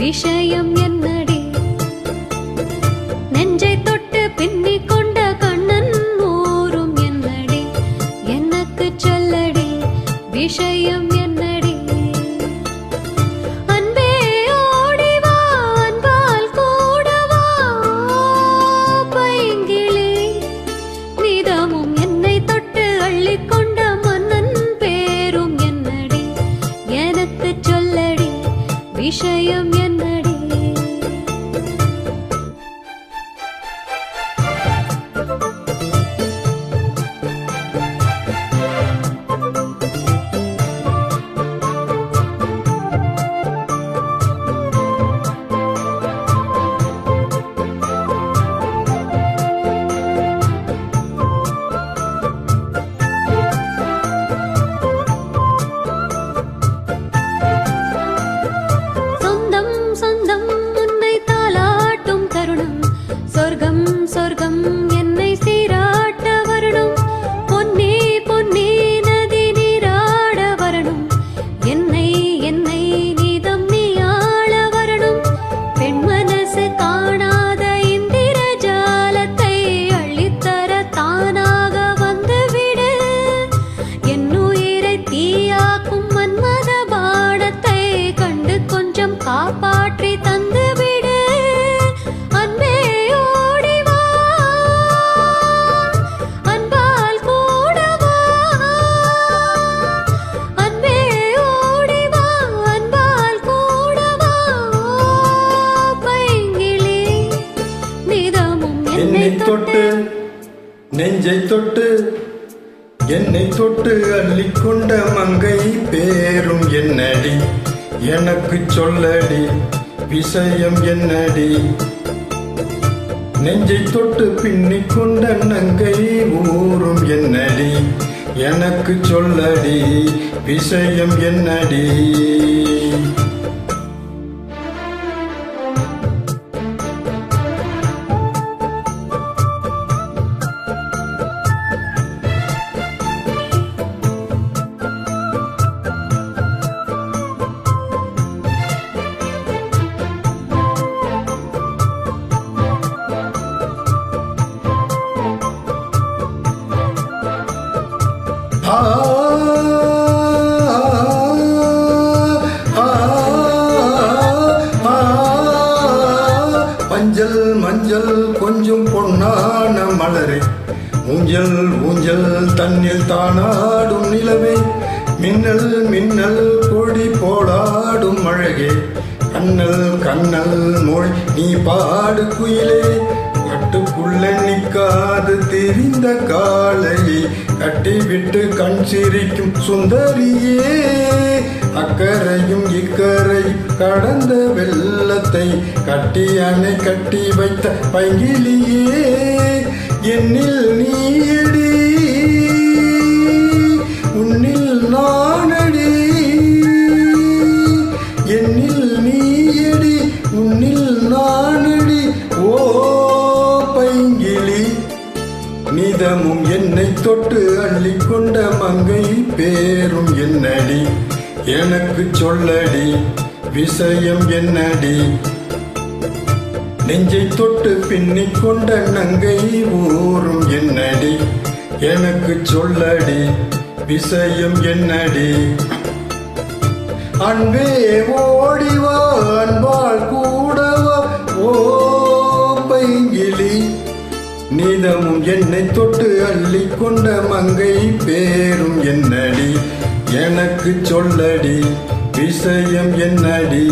விஷயம் என்னடி நெஞ்சை தொட்டு பின்னி கொண்ட கண்ணன் ஊரும் என்னடி எனக்கு சொல்லடி விஷயம் என்னடி அன்பே ஓடி வா அன்பால் கூட வா பைங்கிளி நிதமும் என்னை தொட்டு அள்ளிக்கொண்ட மன்னன் பேரும் என்னடி எனக்கு சொல்லடி விஷயம் என்னடி சொர்க்கம் என்னை சீராட்ட வரணும் பொன்னே பொன்னே நதி நீராட வரணும் என்னை என்னை நீதம் நீ ஆள வரணும் பெண் மனசு காணாத இந்திர ஜாலத்தை அள்ளித்தர தானாக வந்துவிடு என் உயிரை தீயாக்கும் மன்மத பாடத்தை கண்டு கொஞ்சம் காப்பாற்றி தந்துவிடு என்னை தொட்டு நெஞ்சை தொட்டு என்னை தொட்டு அள்ளிக்கொண்ட மங்கை பேரும் என்னடி எனக்கு சொல்லடி விஷயம் என்னடி நெஞ்சை தொட்டு பின்னிக் கொண்ட நங்கை ஊரும் என்னடி எனக்கு சொல்லடி விஷயம் என்னடி மஞ்சள் மஞ்சள் கொஞ்சம் பொன்னான மலரே ஊஞ்சல் ஊஞ்சல் தன்னில் தானாடும் நிலவே மின்னல் மின்னல் கொடி போடாடும் அழகே கண்ணல் கண்ணல் மொழி நீ பாடு குயிலே கட்டுக்குள்ள நிக்காது தெரிந்த காளையை கட்டிவிட்டு கண் சிரிக்கும் சுந்தரியே அக்கரையும் இக்கரையும் கடந்த வெள்ளத்தை கட்டி அணை கட்டி வைத்த பைங்கிலியே என்னில் நீயடி உன்னில் நானடி என்னில் நீயடி உன்னில் நானடி ஓ பைங்கிளி நிதமும் என்னை தொட்டு அள்ளிக்கொண்ட மங்கை பேரும் என்னடி எனக்கு சொல்லடி விஷயம் என்னடி நெஞ்சை தொட்டு பின்னிக் கொண்ட நங்கை ஊரும் என்னடி எனக்கு சொல்லடி விஷயம் என்னடி அன்பே ஓடிவா அன்பால் கூடவா ஓ பைங்கிளி நீதமும் என்னை தொட்டு அள்ளிக்கொண்ட மங்கை பேரும் என்னடி எனக்கு சொல்லடி விஷயம் என்னடி